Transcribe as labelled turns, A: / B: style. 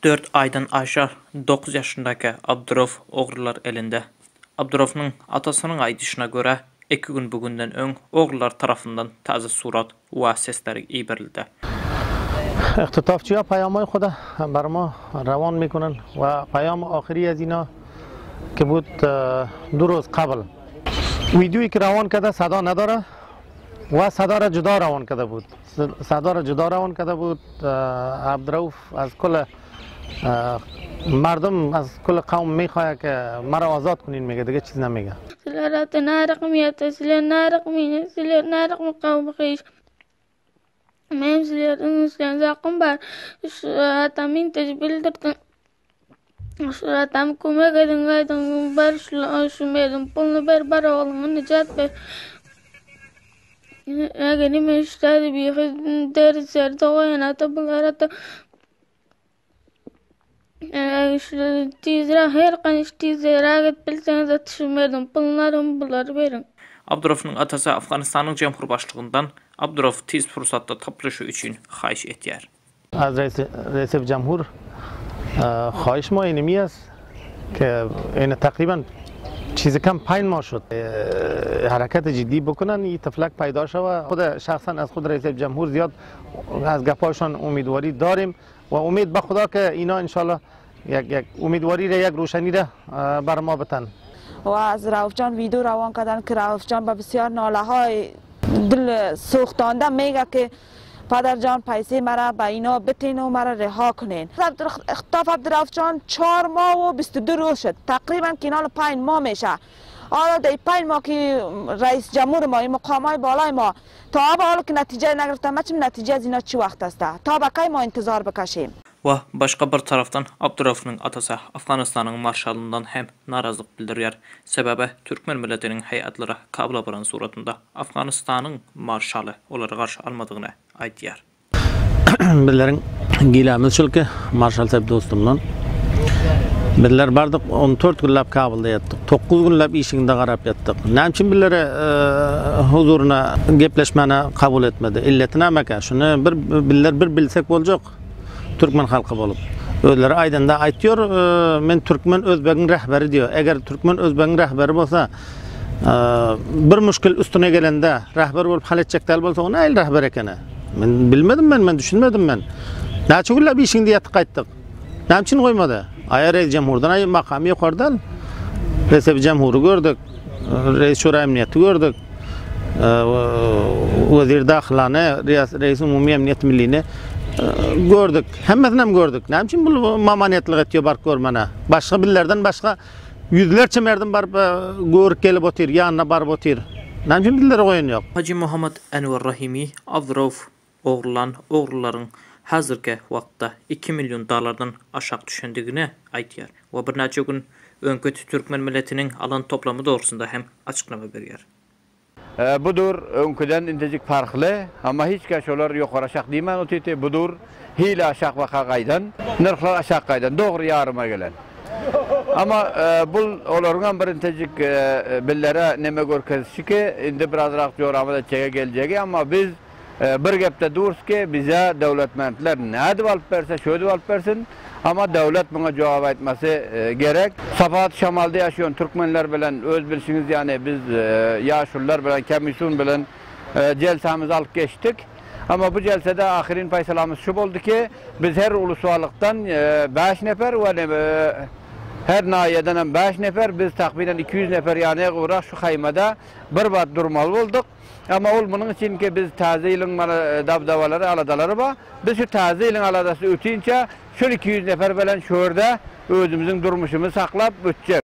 A: 4 aydan aşağı 9 yaşındaki Abdurov oğrular elinde. Abdurov'un atasının aydışına göre 2 gün bugünden ön oğrular tarafından taze surat ve sesleri iyi verildi.
B: اختطافچی ها پیام های خود بر ما روان میکنن و پیام آخری از اینا که بود 2 روز قبل ویدیویی که روان کرده صدا نداره و صدا را جدا روان کرده بود. صدا را جدا روان کرده بود. عبدالرؤوف از کل مردم از کل قوم میخواد که مرا آزاد کنین میگه، دیگه چیز نمیگه.
C: سلالات نارقمیت سلال نارقمین سلال نارقم قوم خیش من سلال زاقم بر شرطمین تجبیل دردن شرطم کمک edin بر شمیدم پولنو بر oğlumun نجات بر اگه مشتری بیخی در سرده و یناتا بلارتا tizra her qaniş tizra git bilseniz atışmırdım pullarım bular verin.
A: Abdurov'un atası Afganistan'ın Cumhurbaşlığından Abdurov tez fırsatta toplaşu için xahiş etdiler.
B: از رئیس جمهور خواهش ما اینمی است که این تقریبا چیز کم 5 ماه شد حرکت جدی بکنن این تفلک پیدا شود. خود شخصا از خود رئیس جمهور زیاد از گپایشان امیدواری داریم و امید به خدا که اینا انشالله یک امیدواری را یک روشنی را بر ما بتن.
D: و از رئوف جان ویدیو روان کردن که رئوف جان با بسیار ناله های دل سوختانده میگه که پدر جان پیسه مرا به اینا بتین و مرا رها کنین. اختطاف عبدالرؤوف جان 4 ماه و 22 روز شد، تقریبا کنال 5 ماه میشه. حالا در 5 ماه که رئیس جمهور ما این مقامای بالای ما تا حالا که نتیجه نگرفتن، چه نتیجه از اینا چی وقت است؟ تا به کی ما انتظار بکشیم؟
A: Ve başka bir taraftan Abdurov'un atası Afganistan'ın marşalından hem narazılık bildiriyor. Sebebi Türkmen milletinin heyetleri Kabul'a baran suratında Afganistan'ın marşalı onları karşı almadığını aytıyor.
B: Bizlerin gilemiz şu ki marşal tabi dostumdan bizler bardık 14 günlap Kabul'da yattık. 9 günlap işinde qarab yattık. Ne için bizlere huzuruna gepleşmeni kabul etmedi. İlletine meka şunu bizler bir bilsek olacak. Türkmen halkı bolup. Özleri aydında aytıyor, men Türkmen Özbek'in rehberi diyor. Eğer Türkmen Özbek'in rehberi olsa, bir müşkil üstüne gelende rehber olup hal edecekler olsa ona el rehber ekene. Men bilmedim ben düşünmedim ben. Neçe gülle bir işin diye tıkayttık. Ne için koymadı? Reis Cemhur'dan ay makamı yukarıdan. Reis Cemhur'u gördük, Reis Şura Emniyeti gördük, Vezir Daxilane, Reis Umumi Emniyet Milli'ni gördük. Hemmetinden gördük. Ne için bu mamaniyetlik etiyor bark görmene? Başka billerden başka yüzlerce merdan barıp görüp gelip otur, yanına barıp otur. Ne için billeri koyun yok?
A: Hacı Muhammed Enver Rahimi Abdurov oğruların hazırki vaqtda 2 milyon dolardan aşağı düşendigini aytıyor. Ve bir neçe gün önkütü Türkmen milletinin alan toplamı doğrusunda hem açıklama veriyor.
E: Budur önküden intecik farklı ama hiç kaşolar yukarı aşağı deymen o tete budur hile aşağı vaka kaydan nırklar aşağı kaydan doğru yarıma gelen. Ama bu olarından bir intecik billere neme görkezişi ki indi biraz rahat yoramada çeke geleceği ama biz bir gepte duruz ki bize devletmenler ne adı alıp verse şöyle alıp versin ama devlet buna cevap etmesi gerek. Safahat Şamal'da yaşayan Türkmenler bilen öz bilişiniz yani biz yaşlılar bilen komisyon bilen celsemizi alıp geçtik. Ama bu celsede ahirin faysalamız şu oldu ki biz her ulusallıktan 5 nefer ve her nahiyeden 5 nefer biz takriben 200 nefer yani uğraş şu haymada bir bat durmalı olduk. Ama bunun için ki biz taze ilin dabdavaları aladaları var. Biz şu taze ilin aladası öteyince şu 200 nefer bilen şurada özümüzün durmuşumuzu saklap ötecek.